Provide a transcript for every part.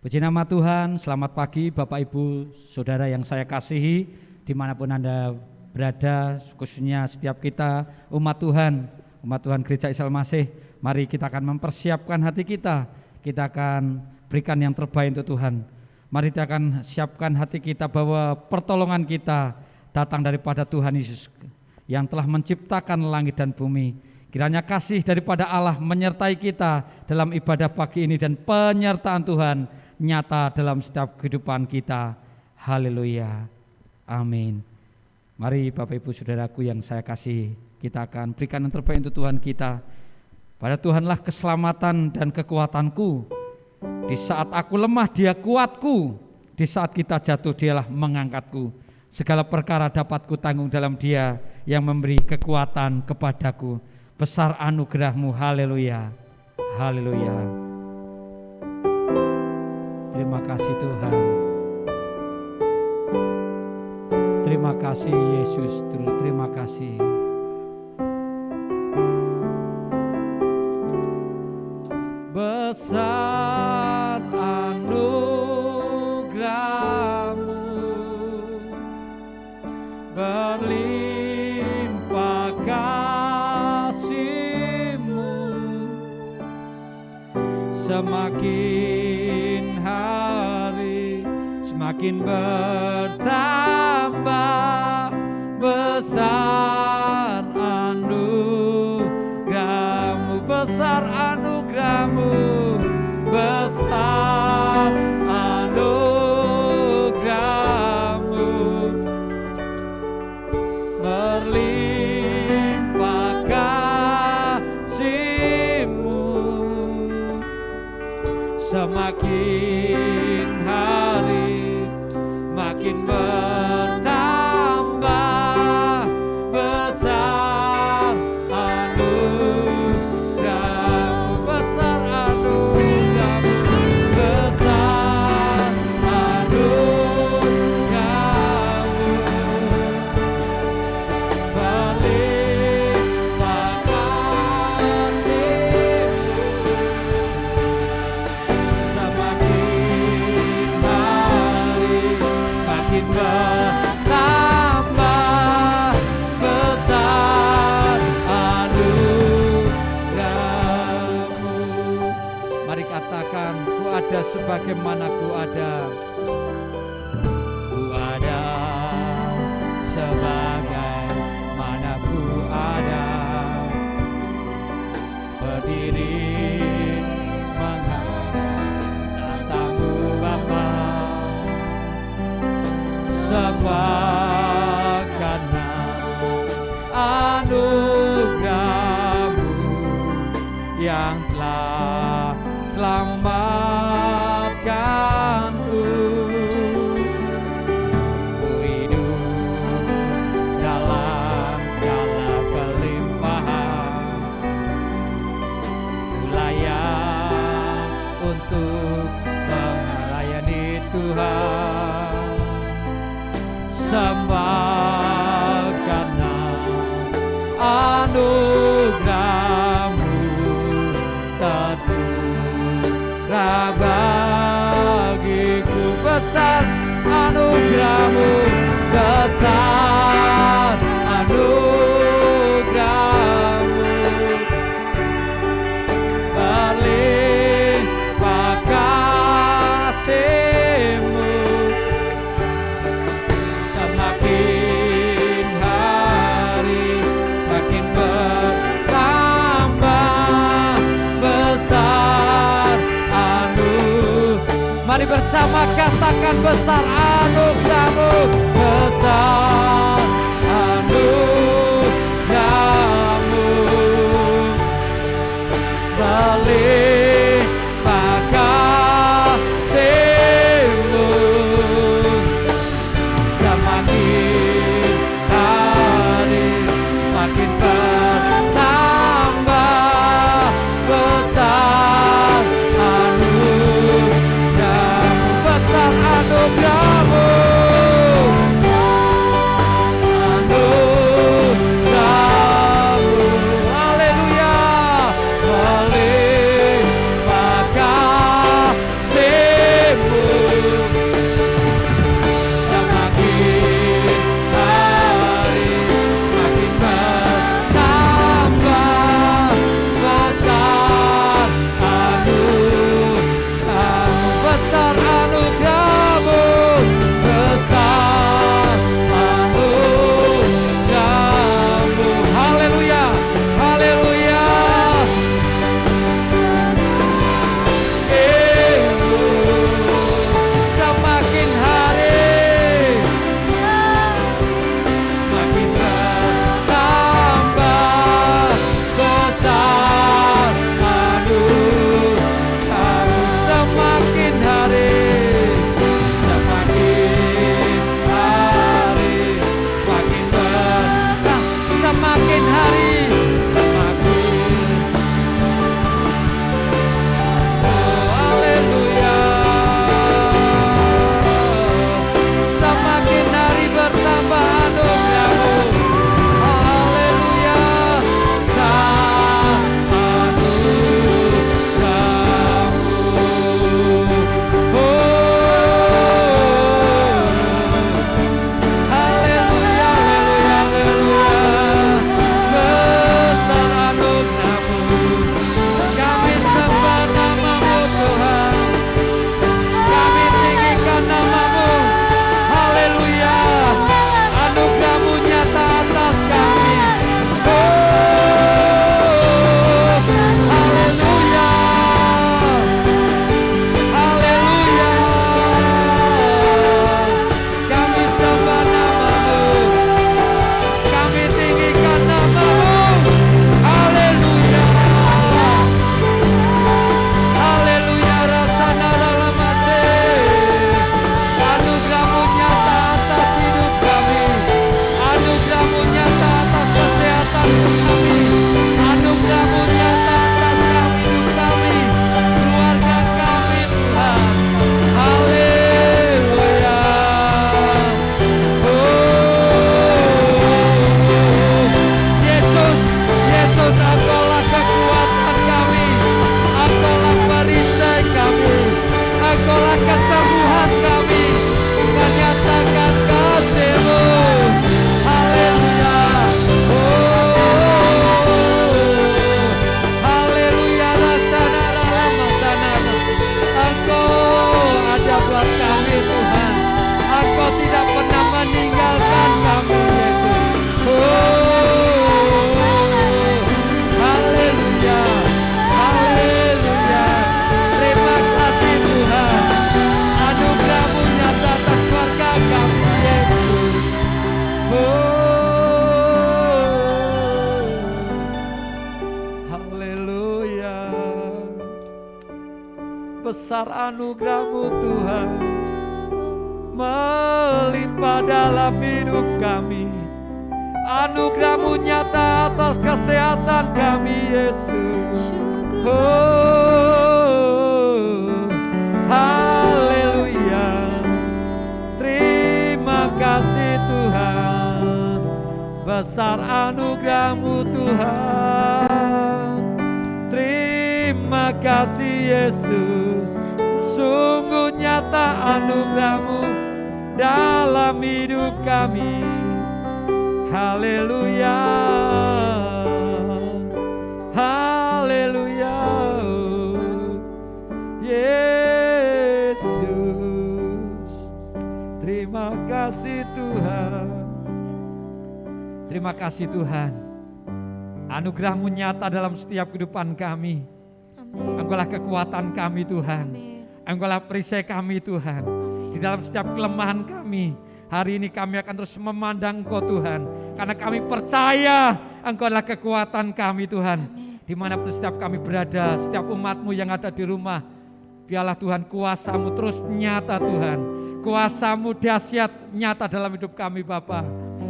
Puji nama Tuhan, selamat pagi Bapak Ibu Saudara yang saya kasihi dimanapun Anda berada, khususnya setiap kita umat Tuhan Gereja Isa Al-Masih. Mari kita akan mempersiapkan hati kita akan berikan yang terbaik untuk Tuhan. Mari kita akan siapkan hati kita bahwa pertolongan kita datang daripada Tuhan Yesus yang telah menciptakan langit dan bumi. Kiranya kasih daripada Allah menyertai kita dalam ibadah pagi ini dan penyertaan Tuhan nyata dalam setiap kehidupan kita. Haleluya. Amin. Mari Bapak Ibu Saudaraku yang saya kasih, kita akan berikan yang terbaik untuk Tuhan kita. Pada Tuhanlah keselamatan dan kekuatanku. Di saat aku lemah Dia kuatku. Di saat kita jatuh Dialah mengangkatku. Segala perkara dapat kutanggung dalam Dia yang memberi kekuatan kepadaku. Besar anugerah-Mu. Haleluya. Haleluya. Terima kasih Tuhan. Terima kasih Yesus, terima kasih. Besar anugerah-Mu, berlimpah kasih-Mu, semakin hari semakin bertambah. Besar anugerah-Mu, besar anugerah-Mu, besar anugerah-Mu, berlimpah kasih-Mu, semakin hari semakin bertambah. Besar anugerah-Mu, besar anugerah-Mu, besar anugerah-Mu, berlimpah kasih-Mu, semakin hari semakin bertambah. Besar anugerah-Mu. Mari katakan, ku ada sebagaimana ku ada. Ku ada sebagaimana ku ada. Berdiri menghadap tamu Bapa. Semua karena anugerah-Mu yang telah selamatkanku. Ku hidup dalam segala kelimpahan. Ku layak untuk melayani Tuhan. Semua karena anugerah-Mu tercurah bagiku. Besar anugerah-Mu, besar anugerah-Mu, berlimpah kasih-Mu, semakin hari semakin bertambah. Besar mari bersama katakan, besar anugerah-Mu, besar anugerah-Mu, berlimpah kasih-Mu, semakin hari makin bertambah. Besar anugerah-Mu, besar anugerah-Mu, besar anugerah-Mu Tuhan, melimpah dalam hidup kami. Anugerah-Mu nyata atas kesehatan kami, Yesus. Oh, haleluya. Terima kasih Tuhan, besar anugerah-Mu Tuhan. Terima kasih Yesus, sungguh nyata anugerah-Mu dalam hidup kami. Haleluya, haleluya, Yesus. Terima kasih Tuhan, terima kasih Tuhan. Anugerah-Mu nyata dalam setiap kehidupan kami. Engkaulah kekuatan kami Tuhan. Engkaulah perisai kami Tuhan. Di dalam setiap kelemahan kami, hari ini kami akan terus memandang Engkau Tuhan. Karena kami percaya Engkau adalah kekuatan kami Tuhan. Dimanapun setiap kami berada, setiap umat-Mu yang ada di rumah, biarlah Tuhan kuasa-Mu terus nyata Tuhan. Kuasa-Mu dahsyat nyata dalam hidup kami Bapa.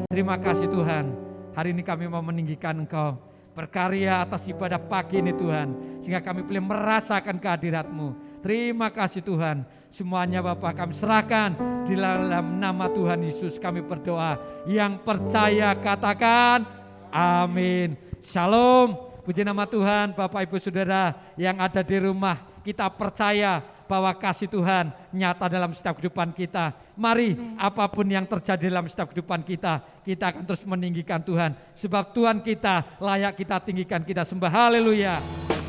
Terima kasih Tuhan. Hari ini kami mau meninggikan Engkau, berkarya atas ibadah pagi ini Tuhan, sehingga kami boleh merasakan kehadirat-Mu. Terima kasih Tuhan. Semuanya Bapak kami serahkan di dalam nama Tuhan Yesus kami berdoa. Yang percaya katakan amin. Shalom. Puji nama Tuhan. Bapak Ibu Saudara yang ada di rumah, kita percaya bahwa kasih Tuhan nyata dalam setiap kehidupan kita. Mari apapun yang terjadi dalam setiap kehidupan kita, kita akan terus meninggikan Tuhan. Sebab Tuhan kita layak kita tinggikan, kita sembah. Haleluya.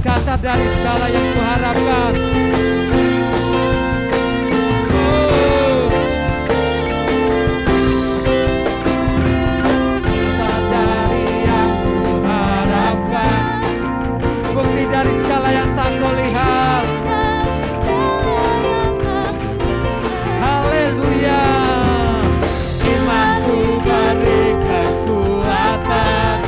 Dasar dari segala yang kuharapkan. Bukti dari segala yang tak kau lihat. Haleluya. Imanku beri kekuatan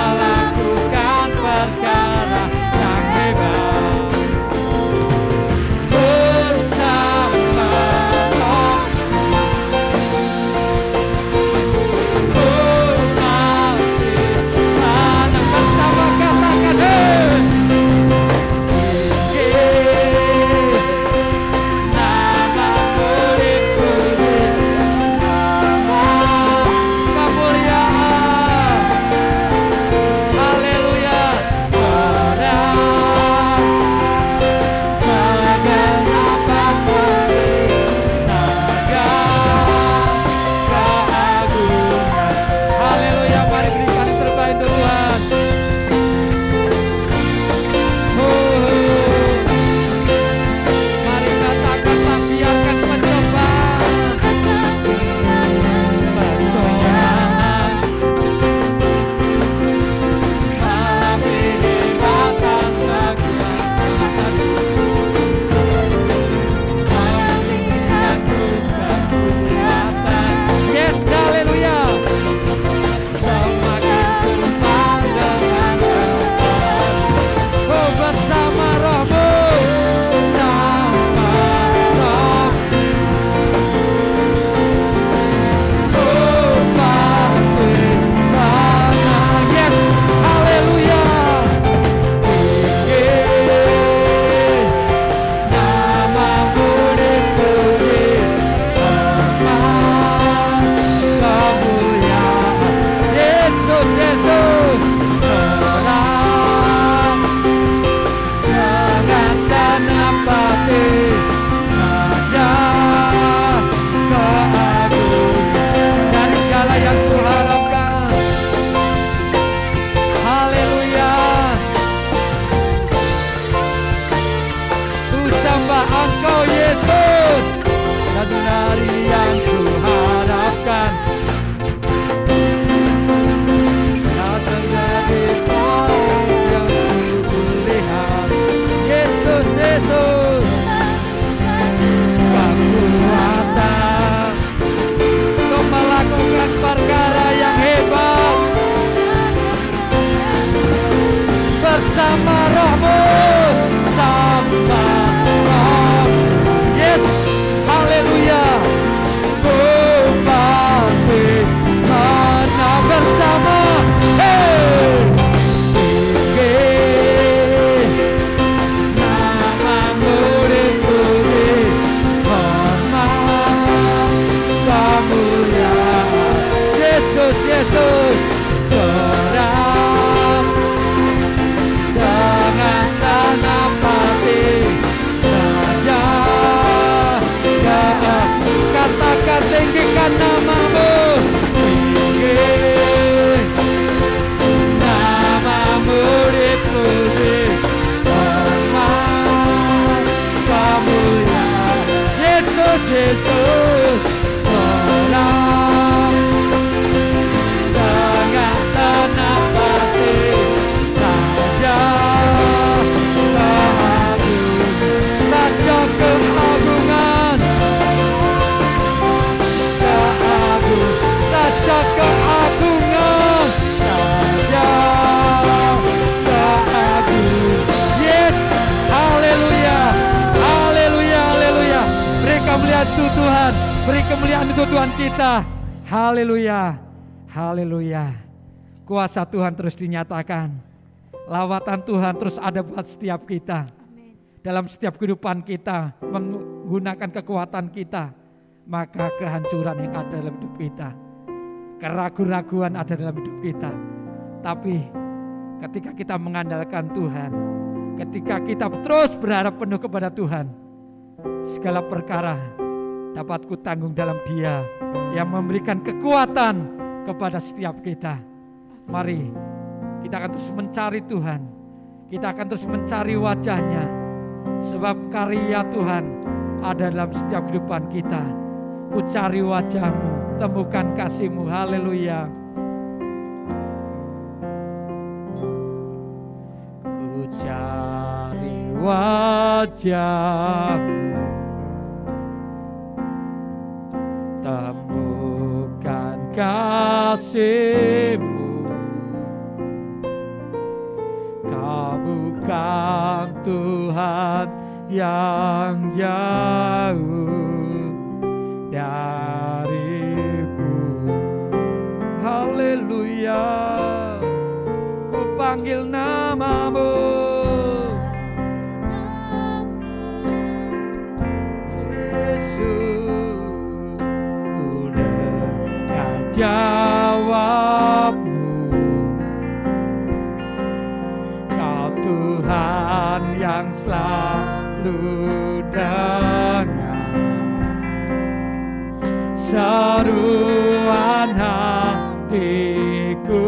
melakukan perkara yang hebat. Bersama bersama Roh-Mu. Yesus menang dengan tenang pasti Raja keagungan Raja keagungan Raja keagungan. Yes, haleluya, haleluya, haleluya. Beri kemuliaan untuk Tuhan, beri kemuliaan untuk Tuhan kita. Haleluya, haleluya. Kuasa Tuhan terus dinyatakan, lawatan Tuhan terus ada buat setiap kita. Dalam setiap kehidupan kita, menggunakan kekuatan kita, maka kehancuran yang ada dalam hidup kita, keraguan-raguan ada dalam hidup kita. Tapi ketika kita mengandalkan Tuhan, ketika kita terus berharap penuh kepada Tuhan, segala perkara dapat kutanggung dalam Dia yang memberikan kekuatan kepada setiap kita. Mari kita akan terus mencari Tuhan, kita akan terus mencari wajah-Nya, sebab karya Tuhan ada dalam setiap kehidupan kita. Ku cari wajah-Mu, temukan kasih-Mu. Haleluya. Ku cari wajah-Mu, temukan kasih-Mu. Kau bukan Tuhan yang jauh dariku. Haleluya. Ku panggil nama-Mu, Yesus. Ku dengar jawab-Mu, Kau Tuhan yang selalu dengar seruan hatiku.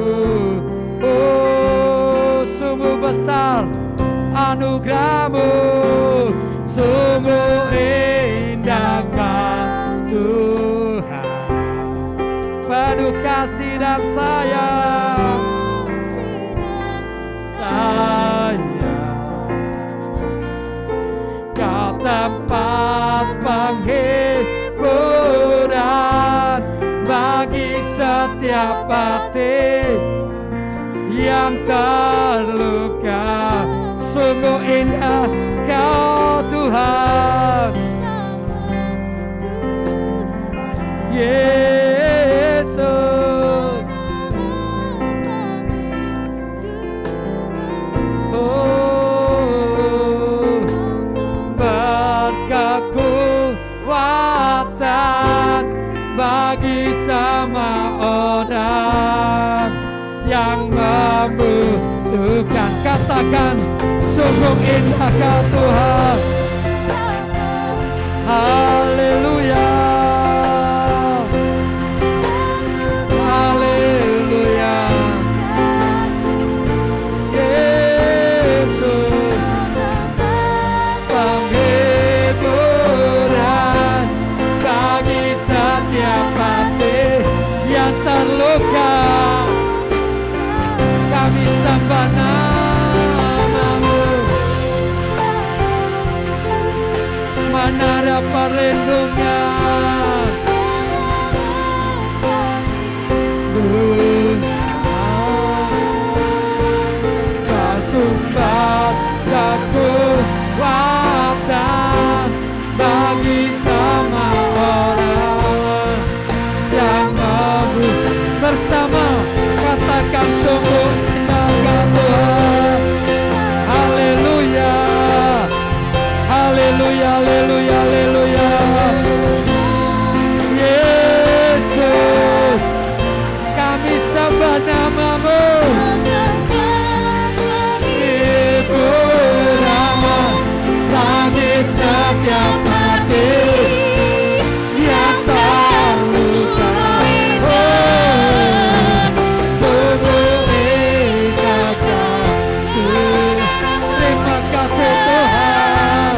Oh, sungguh besar anugerah-Mu, sungguh indah Kau Tuhan, penuh kasih dan sayang. Kau tempat penghiburan bagi setiap hati yang terluka. Sungguh indah Kau Tuhan, Yesus. Kekuatan bagi sama orang yang membutuhkan. Katakan, sungguh indah Kau Tuhan. Haleluya, haleluya. Yesus penghiburan bagi setiap hati yang terluka. Kami sembah nama-Mu, menara perlindungan. Kau sumber kekuatan bagi sama orang yang mampu bersama. Katakan, sungguh indah Kau Tuhan. Haleluya, haleluya, haleluya, haleluya. Yesus, kami sembah nama-Mu. Ibu nama bagi setiap hati yang terluka. Sungguh indah Kau Tuhan. Terima kasih Tuhan.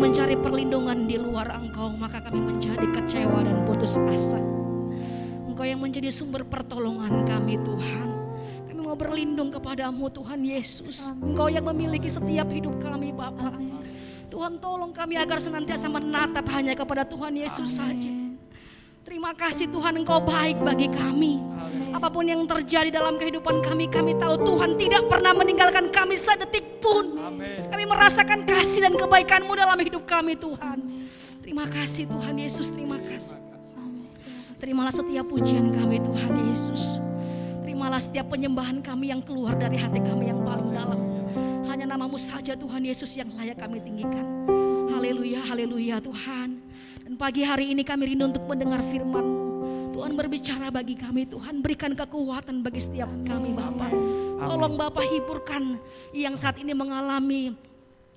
mencari perlindungan di luar Engkau, maka kami menjadi kecewa dan putus asa. Engkau yang menjadi sumber pertolongan kami Tuhan. Kami mau berlindung kepadamu Tuhan Yesus. Engkau yang memiliki setiap hidup kami Bapa. Tuhan tolong kami agar senantiasa menatap hanya kepada Tuhan Yesus saja. Terima kasih Tuhan, Engkau baik bagi kami. Apapun yang terjadi dalam kehidupan kami, kami tahu Tuhan tidak pernah meninggalkan kami sedetik pun. Kami merasakan kasih dan kebaikan-Mu dalam hidup kami Tuhan. Terima kasih Tuhan Yesus, terima kasih. Terimalah setiap pujian kami Tuhan Yesus. Terimalah setiap penyembahan kami yang keluar dari hati kami yang paling dalam. Hanya nama-Mu saja Tuhan Yesus yang layak kami tinggikan. Haleluya, haleluya Tuhan. Dan pagi hari ini kami rindu untuk mendengar firman-Mu. Tuhan berbicara bagi kami Tuhan, berikan kekuatan bagi setiap kami Bapa. Tolong Bapa hiburkan yang saat ini mengalami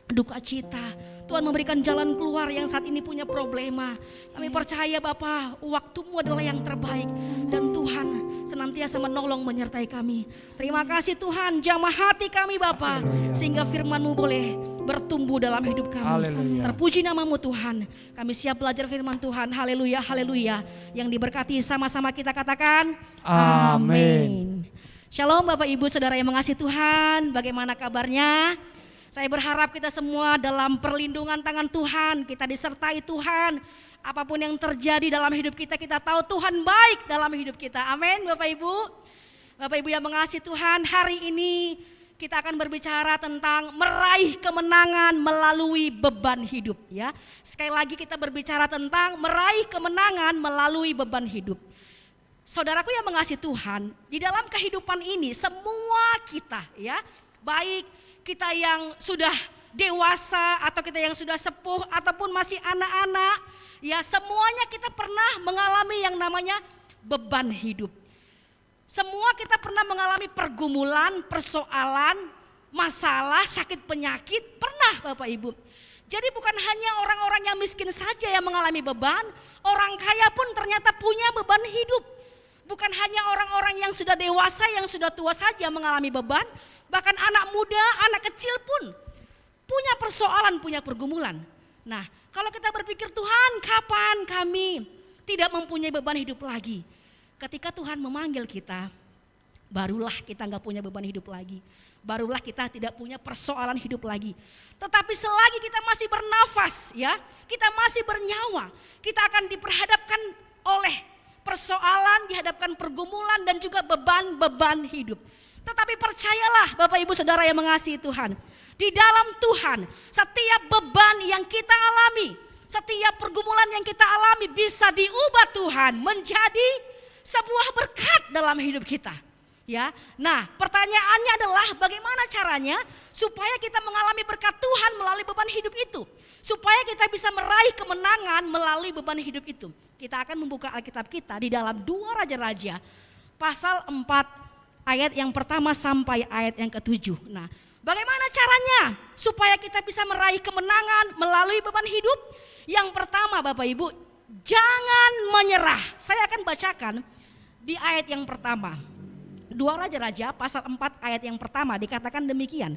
duka cita. Tuhan memberikan jalan keluar yang saat ini punya problema. Kami percaya Bapa, waktu-Mu adalah yang terbaik. Dan Tuhan senantiasa menolong menyertai kami. Terima kasih Tuhan, jamah hati kami Bapa, sehingga firman-Mu boleh bertumbuh dalam hidup kami. Terpuji nama-Mu Tuhan. Kami siap belajar firman Tuhan. Haleluya, haleluya. Yang diberkati sama-sama kita katakan amin. Shalom Bapak Ibu Saudara yang mengasihi Tuhan. Bagaimana kabarnya? Saya berharap kita semua dalam perlindungan tangan Tuhan, kita disertai Tuhan. Apapun yang terjadi dalam hidup kita, kita tahu Tuhan baik dalam hidup kita. Amin Bapak Ibu. Bapak Ibu yang mengasihi Tuhan, hari ini kita akan berbicara tentang meraih kemenangan melalui beban hidup ya. Sekali lagi kita berbicara tentang meraih kemenangan melalui beban hidup. Saudaraku yang mengasihi Tuhan, di dalam kehidupan ini semua kita ya, baik kita yang sudah dewasa atau kita yang sudah sepuh ataupun masih anak-anak, ya semuanya kita pernah mengalami yang namanya beban hidup. Semua kita pernah mengalami pergumulan, persoalan, masalah, sakit penyakit, pernah Bapak Ibu. Jadi bukan hanya orang-orang yang miskin saja yang mengalami beban, orang kaya pun ternyata punya beban hidup. Bukan hanya orang-orang yang sudah dewasa, yang sudah tua saja mengalami beban, bahkan anak muda, anak kecil pun punya persoalan, punya pergumulan. Nah, kalau kita berpikir Tuhan, kapan kami tidak mempunyai beban hidup lagi? Ketika Tuhan memanggil kita, barulah kita nggak punya beban hidup lagi. Barulah kita tidak punya persoalan hidup lagi. Tetapi selagi kita masih bernafas, ya, kita masih bernyawa, kita akan diperhadapkan oleh persoalan, dihadapkan pergumulan dan juga beban-beban hidup. Tetapi percayalah Bapak Ibu Saudara yang mengasihi Tuhan, di dalam Tuhan setiap beban yang kita alami, setiap pergumulan yang kita alami bisa diubah Tuhan menjadi sebuah berkat dalam hidup kita. Ya, nah pertanyaannya adalah bagaimana caranya supaya kita mengalami berkat Tuhan melalui beban hidup itu, supaya kita bisa meraih kemenangan melalui beban hidup itu. Kita akan membuka Alkitab kita di dalam 2 Raja-Raja pasal 4 ayat yang pertama sampai ayat yang ke-7. Nah, bagaimana caranya supaya kita bisa meraih kemenangan melalui beban hidup? Yang pertama Bapak Ibu, jangan menyerah. Saya akan bacakan di ayat yang pertama. 2 Raja-Raja pasal 4 ayat yang pertama dikatakan demikian.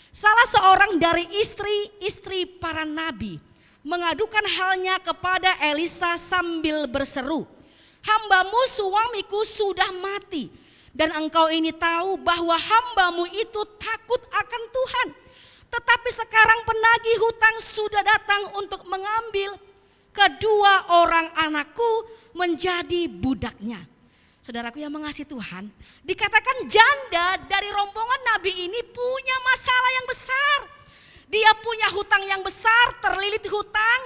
Salah seorang dari istri-istri para nabi mengadukan halnya kepada Elisa sambil berseru, "Hambamu suamiku sudah mati, dan engkau ini tahu bahwa hambamu itu takut akan Tuhan. Tetapi sekarang penagih hutang sudah datang untuk mengambil kedua orang anakku menjadi budaknya." Saudaraku yang mengasihi Tuhan, dikatakan janda dari rombongan nabi ini punya masalah yang besar. Dia punya hutang yang besar, terlilit hutang,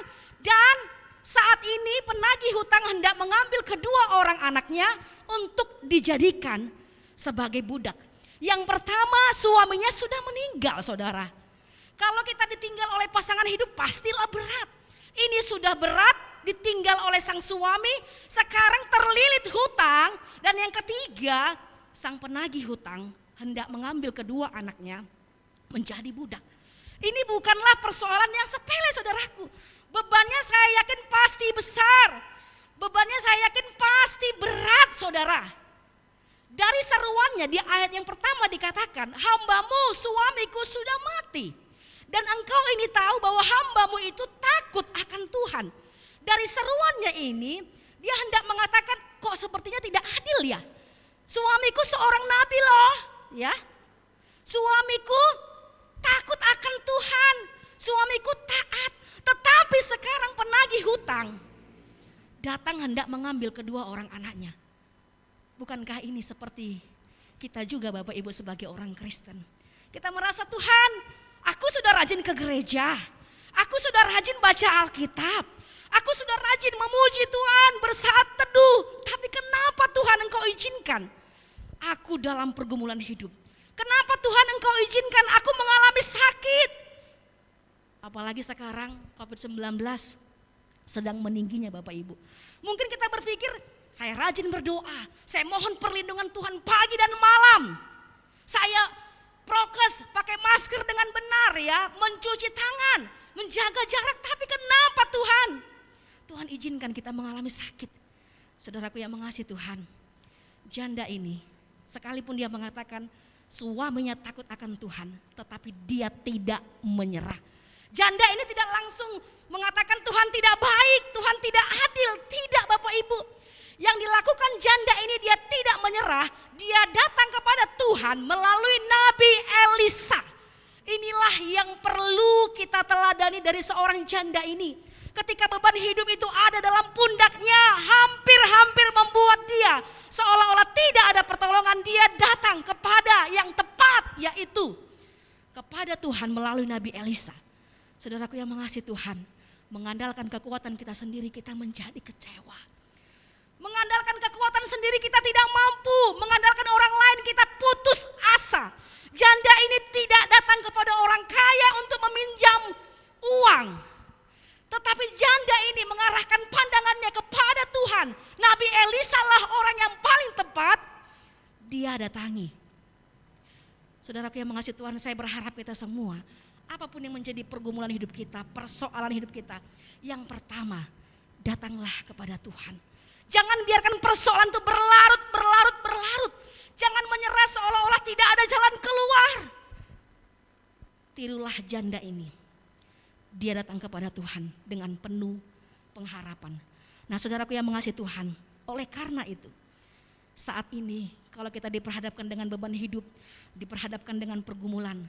dan saat ini penagih hutang hendak mengambil kedua orang anaknya untuk dijadikan sebagai budak. Yang pertama, suaminya sudah meninggal, saudara. Kalau kita ditinggal oleh pasangan hidup pastilah berat. Ini sudah berat, ditinggal oleh sang suami, sekarang terlilit hutang, dan yang ketiga, sang penagih hutang hendak mengambil kedua anaknya menjadi budak. Ini bukanlah persoalan yang sepele, saudaraku. Bebannya saya yakin pasti besar. Bebannya saya yakin pasti berat, saudara. Dari seruannya di ayat yang pertama dikatakan, "Hambamu suamiku sudah mati, dan engkau ini tahu bahwa hambamu itu takut akan Tuhan. Dari seruannya ini, dia hendak mengatakan, kok sepertinya tidak adil ya. Suamiku seorang nabi loh, ya. Suamiku takut akan Tuhan, suamiku taat, tetapi sekarang penagih hutang datang hendak mengambil kedua orang anaknya. Bukankah ini seperti kita juga Bapak Ibu sebagai orang Kristen? Kita merasa, Tuhan, aku sudah rajin ke gereja, aku sudah rajin baca Alkitab, aku sudah rajin memuji Tuhan, bersaat teduh, tapi kenapa Tuhan Engkau izinkan aku dalam pergumulan hidup? Kenapa Tuhan Engkau izinkan aku mengalami sakit? Apalagi sekarang COVID-19 sedang meningginya Bapak Ibu. Mungkin kita berpikir, saya rajin berdoa, saya mohon perlindungan Tuhan pagi dan malam. Saya prokes, pakai masker dengan benar ya, mencuci tangan, menjaga jarak. Tapi kenapa Tuhan? Tuhan izinkan kita mengalami sakit. Saudaraku yang mengasihi Tuhan, janda ini sekalipun dia mengatakan suaminya takut akan Tuhan, tetapi dia tidak menyerah. Janda ini tidak langsung mengatakan Tuhan tidak baik, Tuhan tidak adil. Tidak Bapak Ibu. Yang dilakukan janda ini dia tidak menyerah. Dia datang kepada Tuhan melalui Nabi Elisa. Inilah yang perlu kita teladani dari seorang janda ini. Ketika beban hidup itu ada dalam pundaknya, hampir-hampir membuat dia seolah-olah tidak ada pertolongan, dia datang kepada yang tepat, yaitu kepada Tuhan melalui Nabi Elisa. Saudaraku yang mengasihi Tuhan, mengandalkan kekuatan kita sendiri kita menjadi kecewa. Mengandalkan kekuatan sendiri kita tidak mampu, mengandalkan orang lain kita putus asa. Janda ini tidak datang kepada orang kaya untuk meminjam uang. Tetapi janda ini mengarahkan pandangannya kepada Tuhan. Nabi Elisa lah orang yang paling tepat dia datangi. Saudaraku yang mengasihi Tuhan, saya berharap kita semua, apapun yang menjadi pergumulan hidup kita, persoalan hidup kita, yang pertama, datanglah kepada Tuhan. Jangan biarkan persoalan itu berlarut. Jangan menyerah seolah-olah tidak ada jalan keluar. Tirulah janda ini. Dia datang kepada Tuhan dengan penuh pengharapan. Nah saudaraku yang mengasihi Tuhan, oleh karena itu, saat ini kalau kita diperhadapkan dengan beban hidup, diperhadapkan dengan pergumulan,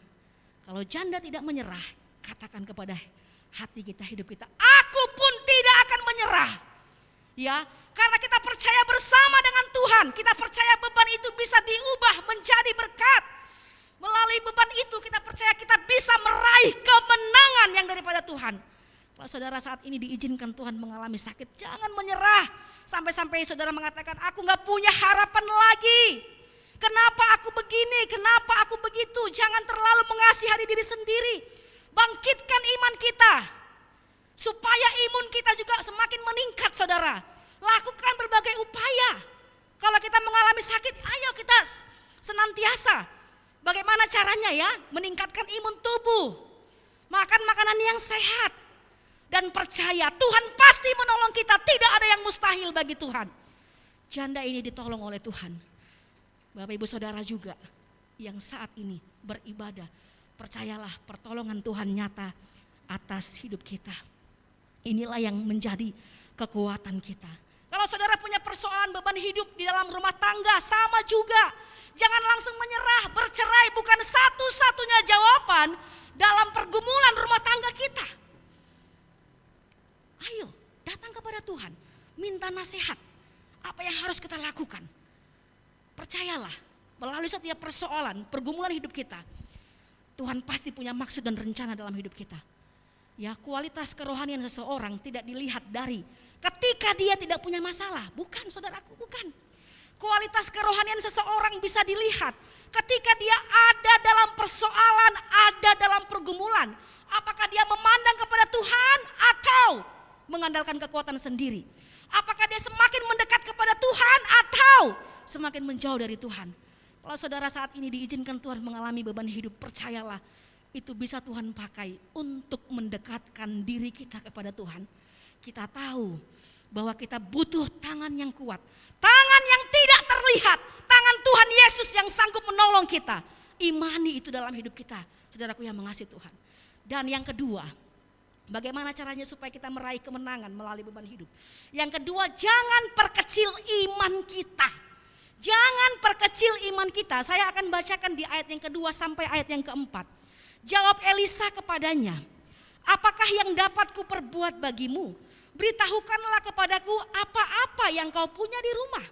kalau janda tidak menyerah, katakan kepada hati kita, hidup kita, aku pun tidak akan menyerah. Ya, karena kita percaya bersama dengan Tuhan, kita percaya beban itu bisa diubah menjadi berkat. Melalui beban itu kita percaya kita bisa meraih kemenangan yang daripada Tuhan. Kalau saudara saat ini diizinkan Tuhan mengalami sakit, jangan menyerah. Sampai-sampai saudara mengatakan, aku gak punya harapan lagi. Kenapa aku begini, kenapa aku begitu? Jangan terlalu mengasihani diri sendiri. Bangkitkan iman kita, supaya imun kita juga semakin meningkat saudara. Lakukan berbagai upaya. Kalau kita mengalami sakit, ayo kita senantiasa. Bagaimana caranya ya? Meningkatkan imun tubuh. Makan makanan yang sehat. Dan percaya Tuhan pasti menolong kita. Tidak ada yang mustahil bagi Tuhan. Janda ini ditolong oleh Tuhan. Bapak ibu saudara juga yang saat ini beribadah. Percayalah pertolongan Tuhan nyata atas hidup kita. Inilah yang menjadi kekuatan kita. Kalau saudara punya persoalan beban hidup di dalam rumah tangga, sama juga. Jangan langsung menyerah, bercerai bukan satu-satunya jawaban dalam pergumulan rumah tangga kita. Ayo datang kepada Tuhan, minta nasihat. Apa yang harus kita lakukan? Percayalah, melalui setiap persoalan, pergumulan hidup kita, Tuhan pasti punya maksud dan rencana dalam hidup kita. Ya, kualitas kerohanian seseorang tidak dilihat dari ketika dia tidak punya masalah. Bukan saudaraku, bukan. Kualitas kerohanian seseorang bisa dilihat ketika dia ada dalam persoalan, ada dalam pergumulan. Apakah dia memandang kepada Tuhan atau mengandalkan kekuatan sendiri? Apakah dia semakin mendekat kepada Tuhan atau semakin menjauh dari Tuhan? Kalau saudara saat ini diizinkan Tuhan mengalami beban hidup, percayalah itu bisa Tuhan pakai untuk mendekatkan diri kita kepada Tuhan. Kita tahu bahwa kita butuh tangan yang kuat, tangan yang tidak terlihat, tangan Tuhan Yesus yang sanggup menolong kita. Imani itu dalam hidup kita, saudaraku yang mengasihi Tuhan. Dan yang kedua, Bagaimana caranya supaya kita meraih kemenangan melalui beban hidup? Yang kedua, jangan perkecil iman kita. Jangan perkecil iman kita. Saya akan bacakan di ayat yang kedua sampai ayat yang keempat. Jawab Elisa kepadanya, apakah yang dapat kuperbuat bagimu? Beritahukanlah kepadaku apa-apa yang kau punya di rumah.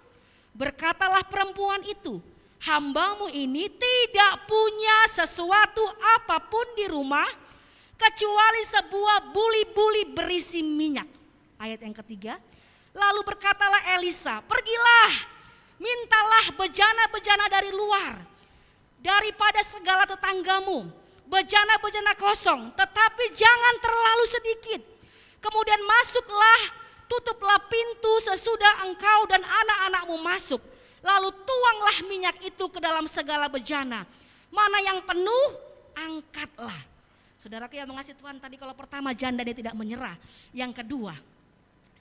Berkatalah perempuan itu, hambamu ini tidak punya sesuatu apapun di rumah kecuali sebuah buli-buli berisi minyak. Ayat yang ketiga, lalu berkatalah Elisa, pergilah, mintalah bejana-bejana dari luar, daripada segala tetanggamu, bejana-bejana kosong, tetapi jangan terlalu sedikit. Kemudian masuklah, tutuplah pintu sesudah engkau dan anak-anakmu masuk. Lalu tuanglah minyak itu ke dalam segala bejana. Mana yang penuh, angkatlah. Saudaraku yang mengasihi Tuhan, tadi kalau pertama janda ini tidak menyerah. Yang kedua,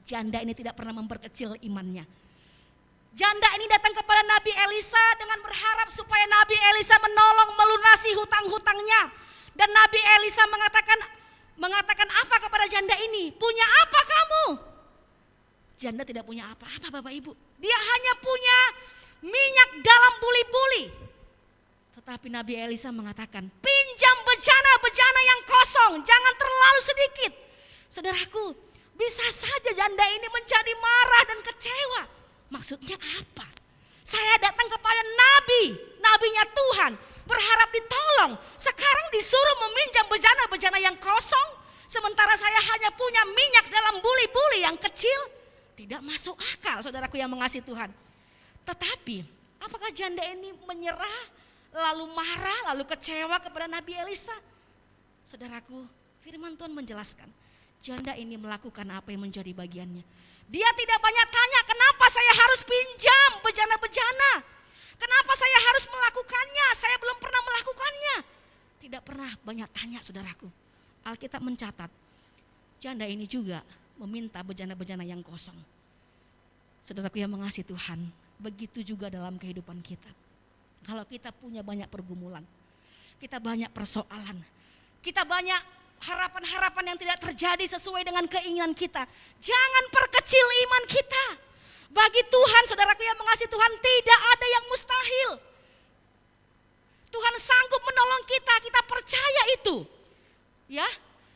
janda ini tidak pernah memperkecil imannya. Janda ini datang kepada Nabi Elisa dengan berharap supaya Nabi Elisa menolong melunasi hutang-hutangnya. Dan Nabi Elisa mengatakan apa kepada janda ini? Punya apa kamu? Janda tidak punya apa-apa Bapak Ibu. Dia hanya punya minyak dalam buli-buli. Tetapi Nabi Elisa mengatakan, pinjam bejana-bejana yang kosong, jangan terlalu sedikit. Saudaraku, bisa saja janda ini menjadi marah dan kecewa. Maksudnya apa? Saya datang kepada nabinya Tuhan, berharap ditolong. Sekarang disuruh meminjam bejana-bejana yang kosong, sementara saya hanya punya minyak dalam buli-buli yang kecil. Tidak masuk akal, saudaraku yang mengasihi Tuhan. Tetapi, apakah janda ini menyerah, lalu marah, lalu kecewa kepada Nabi Elisa? Saudaraku, firman Tuhan menjelaskan, janda ini melakukan apa yang menjadi bagiannya. Dia tidak banyak tanya, kenapa saya harus pinjam bejana-bejana? Kenapa saya harus melakukannya? Saya belum pernah melakukannya. Tidak pernah banyak tanya, saudaraku. Alkitab mencatat, janda ini juga meminta bejana-bejana yang kosong. Saudaraku yang mengasihi Tuhan, begitu juga dalam kehidupan kita. Kalau kita punya banyak pergumulan, kita banyak persoalan, kita banyak harapan-harapan yang tidak terjadi sesuai dengan keinginan kita, jangan perkecil iman kita. Bagi Tuhan, saudaraku yang mengasihi Tuhan, tidak ada yang mustahil. Tuhan sanggup menolong kita, kita percaya itu. Ya,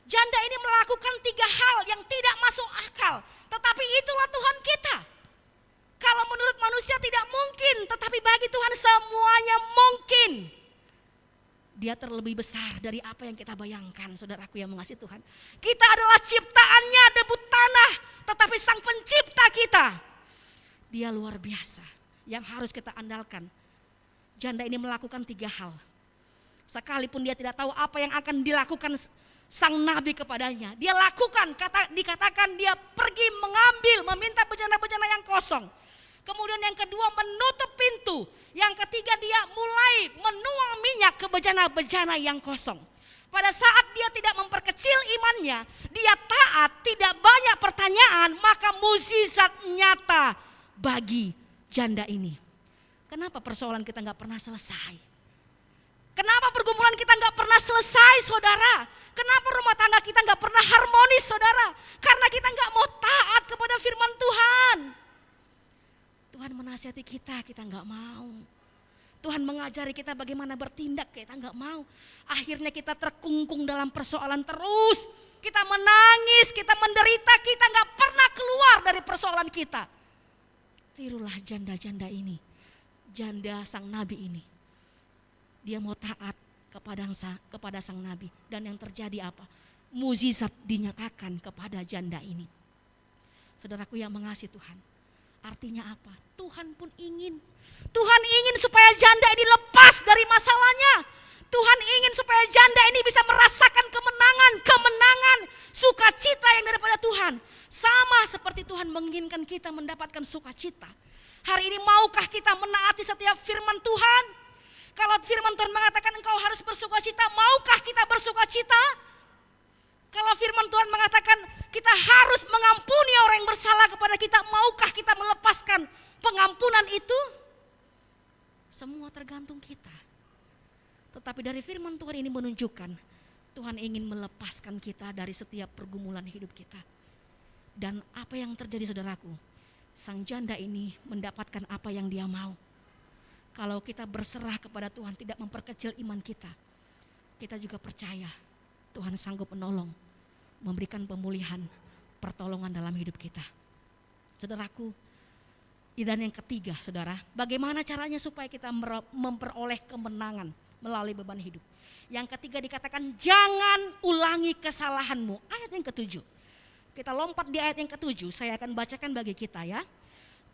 janda ini melakukan 3 hal yang tidak masuk akal, tetapi itulah Tuhan kita. Kalau menurut manusia tidak mungkin, tetapi bagi Tuhan semuanya mungkin. Dia terlebih besar dari apa yang kita bayangkan, saudaraku yang mengasihi Tuhan. Kita adalah ciptaannya, debut tanah, tetapi Sang Pencipta kita, Dia luar biasa yang harus kita andalkan. Janda ini melakukan 3 hal. Sekalipun dia tidak tahu apa yang akan dilakukan sang nabi kepadanya, dia lakukan, dikatakan dia pergi mengambil, meminta bejana-bejana yang kosong. Kemudian yang kedua menutup pintu. Yang ketiga dia mulai menuang minyak ke bejana-bejana yang kosong. Pada saat dia tidak memperkecil imannya, dia taat, tidak banyak pertanyaan, maka mukjizat nyata bagi janda ini. Kenapa persoalan kita gak pernah selesai? Kenapa pergumulan kita gak pernah selesai, saudara? Kenapa rumah tangga kita gak pernah harmonis, saudara? Karena kita gak mau taat kepada firman Tuhan. Tuhan menasihati kita, kita gak mau. Tuhan mengajari kita bagaimana bertindak, kita gak mau. Akhirnya kita terkungkung dalam persoalan terus. Kita menangis, kita menderita, kita gak pernah keluar dari persoalan kita. Tirulah janda-janda ini, janda sang nabi ini. Dia mau taat kepada sang nabi. Dan yang terjadi apa? Mukjizat dinyatakan kepada janda ini. Saudaraku yang mengasihi Tuhan, artinya apa? Tuhan pun ingin. Tuhan ingin supaya janda ini lepas dari masalahnya. Tuhan ingin supaya janda ini bisa merasakan kemenangan, sukacita yang daripada Tuhan. Sama seperti Tuhan menginginkan kita mendapatkan sukacita. Hari ini maukah kita menaati setiap firman Tuhan? Kalau firman Tuhan mengatakan engkau harus bersukacita, maukah kita bersukacita? Kalau firman Tuhan mengatakan kita harus mengampuni orang yang bersalah kepada kita, maukah kita melepaskan pengampunan itu? Semua tergantung kita. Tetapi dari firman Tuhan ini menunjukkan Tuhan ingin melepaskan kita dari setiap pergumulan hidup kita. Dan apa yang terjadi saudaraku, sang janda ini mendapatkan apa yang dia mau. Kalau kita berserah kepada Tuhan, tidak memperkecil iman kita, kita juga percaya Tuhan sanggup menolong, memberikan pemulihan, pertolongan dalam hidup kita. Saudaraku, dan yang ketiga saudara, bagaimana caranya supaya kita memperoleh kemenangan melalui beban hidup. Yang ketiga dikatakan jangan ulangi kesalahanmu. Ayat yang ketujuh. Kita lompat di ayat yang ketujuh, saya akan bacakan bagi kita ya.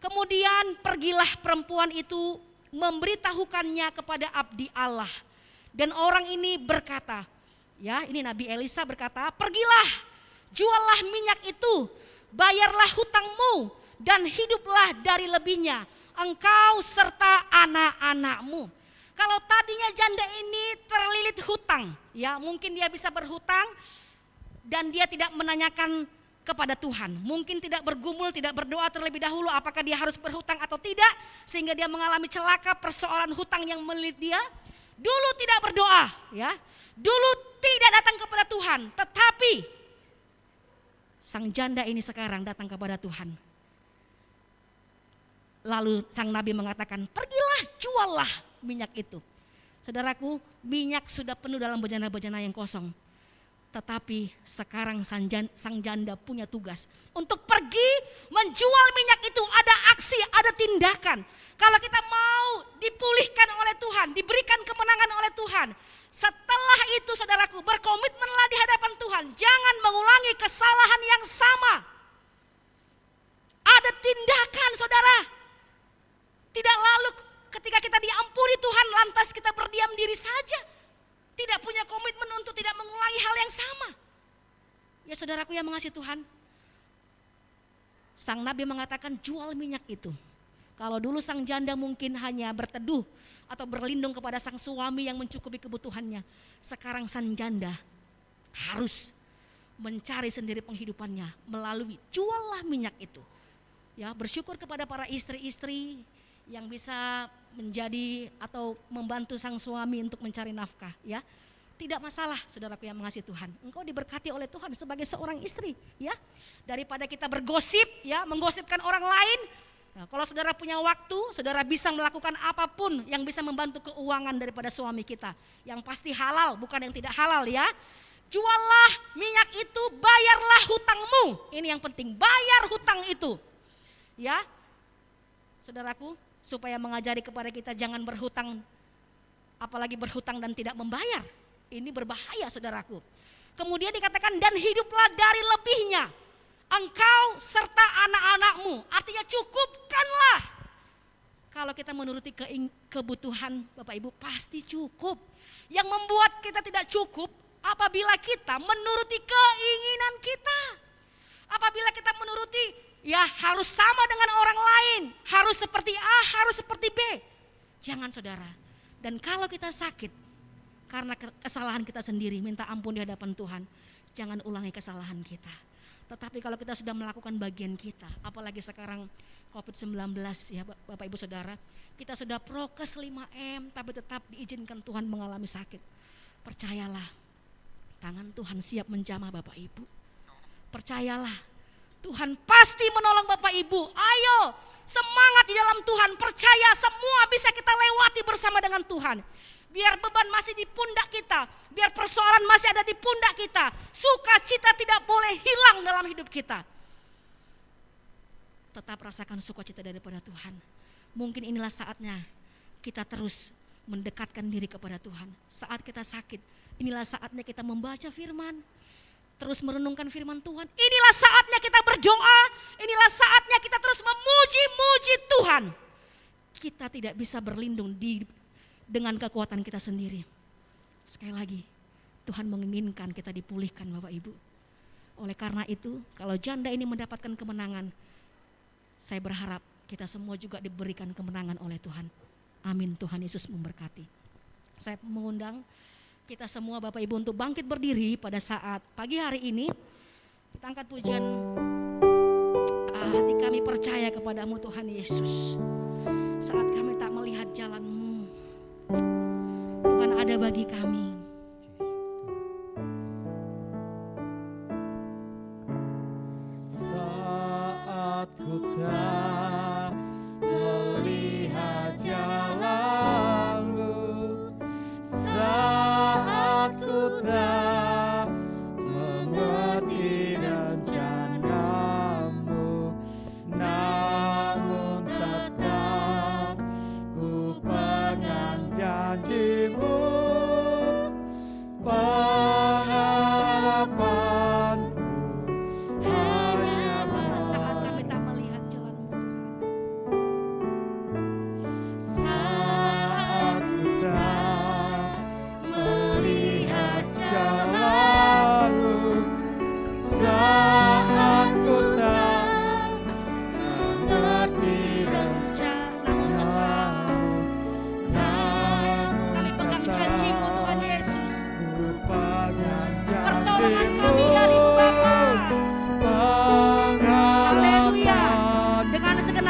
Kemudian pergilah perempuan itu memberitahukannya kepada abdi Allah. Dan orang ini berkata, ya ini Nabi Elisa berkata, pergilah, juallah minyak itu, bayarlah hutangmu, dan hiduplah dari lebihnya, engkau serta anak-anakmu. Kalau tadinya janda ini terlilit hutang, ya mungkin dia bisa berhutang dan dia tidak menanyakan kepada Tuhan. Mungkin tidak bergumul, tidak berdoa terlebih dahulu apakah dia harus berhutang atau tidak, sehingga dia mengalami celaka persoalan hutang yang melilit dia. Dulu tidak berdoa, ya. Dulu tidak datang kepada Tuhan, tetapi sang janda ini sekarang datang kepada Tuhan. Lalu sang nabi mengatakan, pergilah juallah minyak itu. Saudaraku, minyak sudah penuh dalam bejana-bejana yang kosong. Tetapi sekarang sang janda punya tugas untuk pergi menjual minyak itu. Ada aksi, ada tindakan. Kalau kita mau dipulihkan oleh Tuhan, diberikan kemenangan oleh Tuhan, setelah itu saudaraku berkomitmenlah di hadapan Tuhan. Jangan mengulangi kesalahan yang sama. Ada tindakan saudara. Tidak lalu ketika kita diampuni Tuhan lantas kita berdiam diri saja. Tidak punya komitmen untuk tidak mengulangi hal yang sama. Ya saudaraku yang mengasihi Tuhan. Sang nabi mengatakan jual minyak itu. Kalau dulu sang janda mungkin hanya berteduh atau berlindung kepada sang suami yang mencukupi kebutuhannya. Sekarang sang janda harus mencari sendiri penghidupannya melalui juallah minyak itu. Ya, bersyukur kepada para istri-istri yang bisa menjadi atau membantu sang suami untuk mencari nafkah, ya. Tidak masalah saudaraku yang mengasihi Tuhan. Engkau diberkati oleh Tuhan sebagai seorang istri, ya. Daripada kita bergosip, ya, menggosipkan orang lain. Nah, kalau saudara punya waktu, saudara bisa melakukan apapun yang bisa membantu keuangan daripada suami kita. Yang pasti halal, bukan yang tidak halal, ya. Juallah minyak itu, bayarlah hutangmu. Ini yang penting, bayar hutang itu. Ya. Saudaraku, supaya mengajari kepada kita jangan berhutang, apalagi berhutang dan tidak membayar. Ini berbahaya saudaraku. Kemudian dikatakan dan hiduplah dari lebihnya, engkau serta anak-anakmu. Artinya cukupkanlah. Kalau kita menuruti kebutuhan Bapak Ibu pasti cukup. Yang membuat kita tidak cukup apabila kita menuruti keinginan kita. Apabila kita menuruti ya harus sama dengan orang lain, harus seperti A, harus seperti B. Jangan saudara. Dan kalau kita sakit karena kesalahan kita sendiri, minta ampun di hadapan Tuhan. Jangan ulangi kesalahan kita. Tetapi kalau kita sudah melakukan bagian kita, apalagi sekarang COVID-19 ya Bapak Ibu Saudara, kita sudah prokes 5M tapi tetap diizinkan Tuhan mengalami sakit. Percayalah, tangan Tuhan siap menjamah Bapak Ibu. Percayalah, Tuhan pasti menolong Bapak Ibu. Ayo semangat di dalam Tuhan. Percaya semua bisa kita lewati bersama dengan Tuhan. Biar beban masih di pundak kita. Biar persoalan masih ada di pundak kita. Sukacita tidak boleh hilang dalam hidup kita. Tetap rasakan sukacita daripada Tuhan. Mungkin inilah saatnya kita terus mendekatkan diri kepada Tuhan. Saat kita sakit, inilah saatnya kita membaca firman. Terus merenungkan firman Tuhan. Inilah saatnya kita berdoa. Inilah saatnya kita terus memuji-muji Tuhan. Kita tidak bisa berlindung dengan kekuatan kita sendiri. Sekali lagi, Tuhan menginginkan kita dipulihkan Bapak Ibu. Oleh karena itu, kalau janda ini mendapatkan kemenangan, saya berharap kita semua juga diberikan kemenangan oleh Tuhan. Amin. Tuhan Yesus memberkati. Saya mengundang kita semua Bapak Ibu untuk bangkit berdiri pada saat pagi hari ini. Kita angkat pujian hati kami percaya kepadamu Tuhan Yesus. Saat kami tak melihat jalan-Mu, Tuhan ada bagi kami.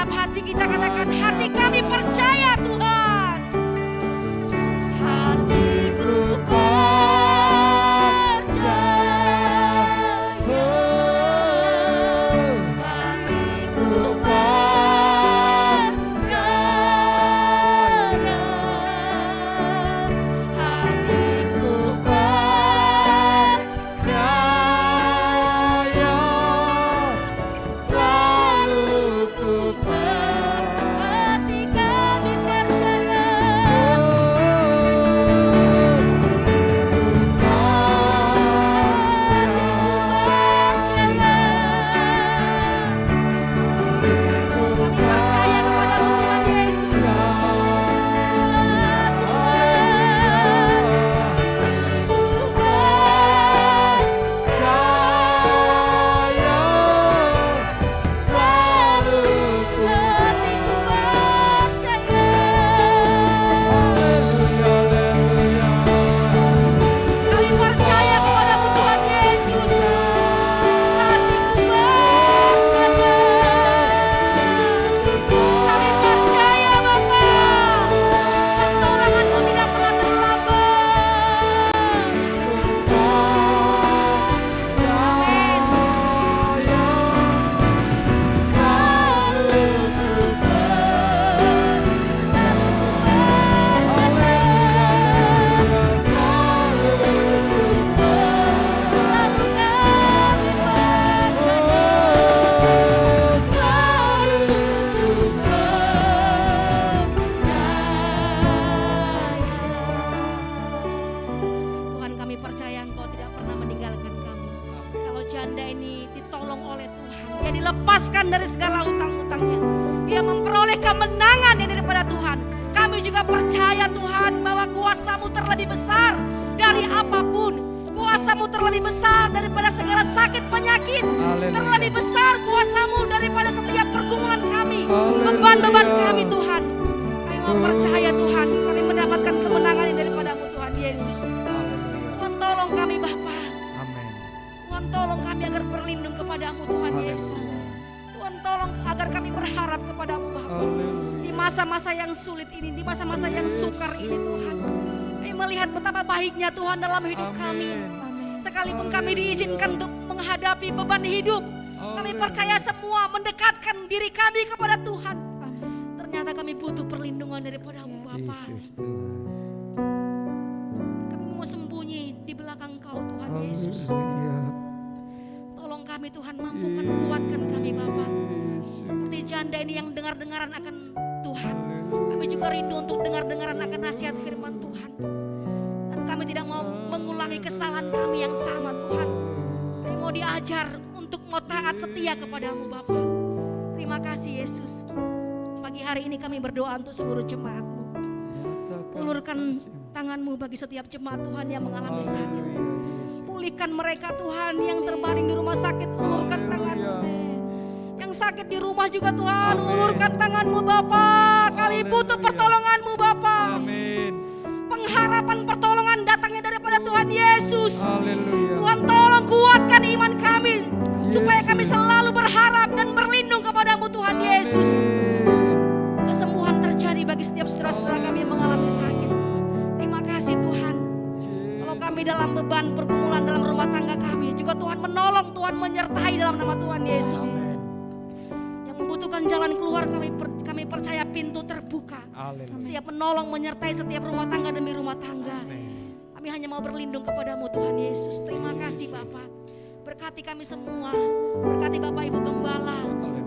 dalam hati kita katakan, hati kami percaya Tuhan. Hatiku percaya, hatiku percaya, hatiku percaya, selalu ku hati kami percaya. Dilepaskan dari segala utang-utangnya. Dia memperoleh kemenangan yang daripada Tuhan. Kami juga percaya Tuhan bahwa kuasa-Mu terlebih besar dari apapun. Kuasa-Mu terlebih besar daripada segala sakit penyakit. Terlebih besar kuasa-Mu daripada setiap pergumulan kami, beban-beban kami Tuhan. Kami mau percaya Tuhan, kami mendapatkan kemenangan yang daripada-Mu Tuhan Yesus. Tuhan tolong kami Bapa. Tuhan tolong kami agar berlindung kepada-Mu Tuhan Yesus. Tuhan tolong agar kami berharap kepada-Mu Bapa. Di masa-masa yang sulit ini, di masa-masa yang sukar ini Tuhan. Kami melihat betapa baiknya Tuhan dalam hidup kami. Sekalipun kami diizinkan untuk menghadapi beban hidup, kami percaya semua mendekatkan diri kami kepada Tuhan. Ternyata kami butuh perlindungan daripada-Mu Bapa. Kami mau sembunyi di belakang Kau Tuhan Yesus. Tolong kami Tuhan, mampukan kuatkan kami Bapa. Seperti janda ini yang dengar-dengaran akan Tuhan, kami juga rindu untuk dengar-dengaran akan nasihat firman Tuhan. Dan kami tidak mau mengulangi kesalahan kami yang sama Tuhan. Kami mau diajar untuk mau taat setia kepada-Mu Bapa. Terima kasih Yesus. Pagi hari ini kami berdoa untuk seluruh jemaat-Mu. Ulurkan tangan-Mu bagi setiap jemaat Tuhan yang mengalami sakit. Pulihkan mereka Tuhan yang terbaring di rumah sakit, ulurkan tangan-Mu. Yang sakit di rumah juga Tuhan, ulurkan tangan-Mu Bapa. Kami butuh pertolongan-Mu Bapa. Pengharapan pertolongan datangnya daripada Tuhan Yesus. Tuhan tolong kuatkan iman kami, supaya kami selalu berharap dan berlindung kepada-Mu Tuhan Yesus. Kesembuhan terjadi bagi setiap saudara-saudara kami yang mengalami sakit. Terima kasih Tuhan. Kalau kami dalam beban pergumulan dalam rumah tangga kami, juga Tuhan menolong, Tuhan menyertai dalam nama Tuhan Yesus. Yang membutuhkan jalan keluar, kami percaya pintu terbuka. Siap menolong, menyertai setiap rumah tangga demi rumah tangga. Kami hanya mau berlindung kepada-Mu Tuhan Yesus. Terima kasih Bapa. Berkati kami semua. Berkati Bapak Ibu Gembala.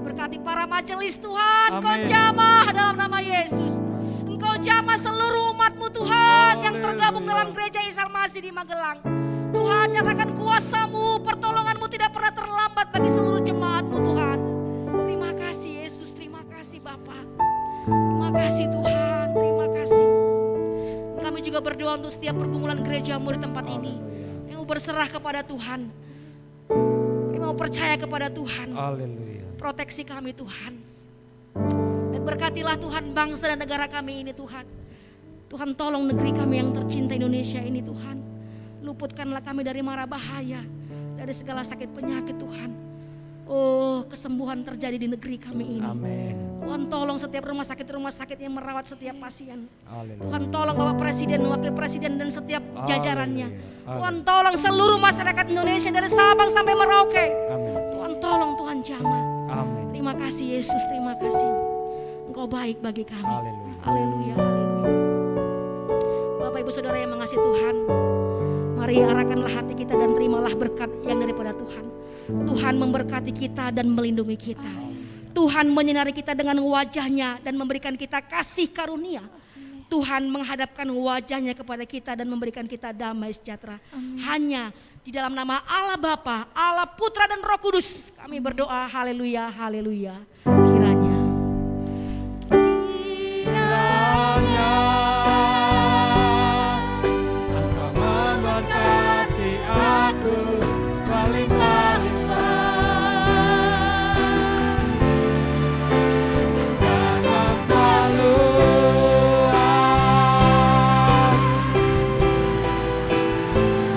Berkati para majelis Tuhan. Engkau jamah dalam nama Yesus. Engkau jamah seluruh umat-Mu Tuhan yang tergabung dalam gereja Isa Masih di Magelang. Tuhan, nyatakan kuasa-Mu, pertolongan-Mu tidak pernah terlambat bagi seluruh jemaat-Mu Tuhan. Terima kasih Yesus, terima kasih Bapa. Terima kasih Tuhan, terima kasih. Kami juga berdoa untuk setiap pergumulan gereja-Mu di tempat ini. Yang mau berserah kepada Tuhan. Kami mau percaya kepada Tuhan. Proteksi kami Tuhan. Dan berkatilah Tuhan bangsa dan negara kami ini Tuhan. Tuhan tolong negeri kami yang tercinta Indonesia ini Tuhan. Luputkanlah kami dari mara bahaya, dari segala sakit penyakit Tuhan. Oh, kesembuhan terjadi di negeri kami ini. Amin. Tuhan tolong setiap rumah sakit yang merawat setiap pasien. Haleluya. Tuhan tolong Bapak Presiden, Wakil Presiden dan setiap jajarannya. Haleluya. Tuhan tolong seluruh masyarakat Indonesia dari Sabang sampai Merauke. Amin. Tuhan tolong, Tuhan jamah. Amin. Terima kasih Yesus, terima kasih. Engkau baik bagi kami. Haleluya. Haleluya, haleluya. Bapak Ibu Saudara yang mengasihi Tuhan, mari arahkanlah hati kita dan terimalah berkat yang daripada Tuhan. Tuhan memberkati kita dan melindungi kita. Tuhan menyinari kita dengan wajahnya dan memberikan kita kasih karunia. Tuhan menghadapkan wajahnya kepada kita dan memberikan kita damai sejahtera. Hanya di dalam nama Allah Bapa, Allah Putra dan Roh Kudus kami berdoa. Haleluya, haleluya. Kiranya Engkau memberkati aku berlimpah-limpah. Jangan keluar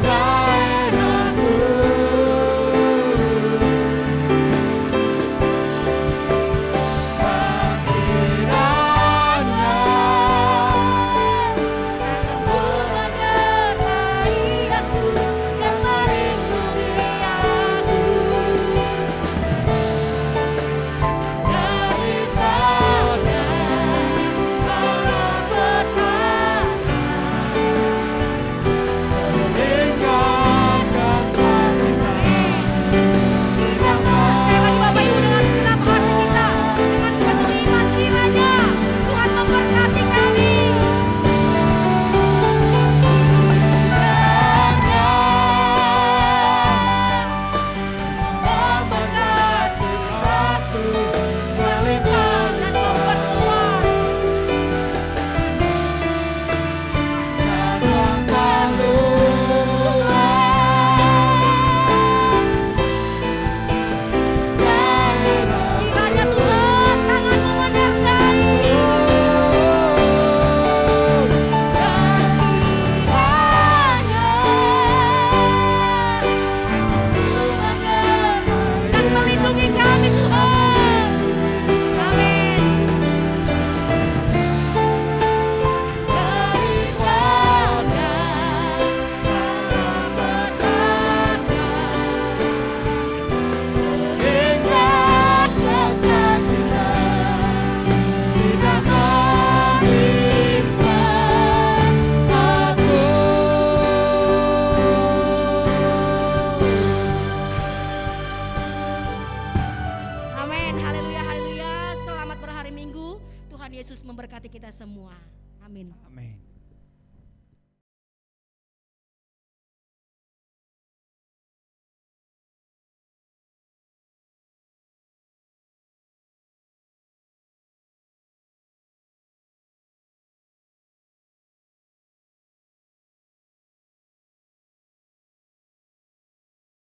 daerahku. Kiranya menyertai aku dan melindungi aku daripada para petaka sehingga akan sekali lagi Bapak Ibu dengan segenap hati kita, dengan penuh iman kiranya Tuhan memberkati kami. memberkati aku berlimpah Dan memperluas jangan keluar daerah. kiranya Tuhan tangan-Mu menyertai. Dan melindungi kami Tuhan. Amin. Amin. Haleluya, haleluya. Selamat berhari Minggu. Tuhan Yesus memberkati kita semua. Amin. Amin.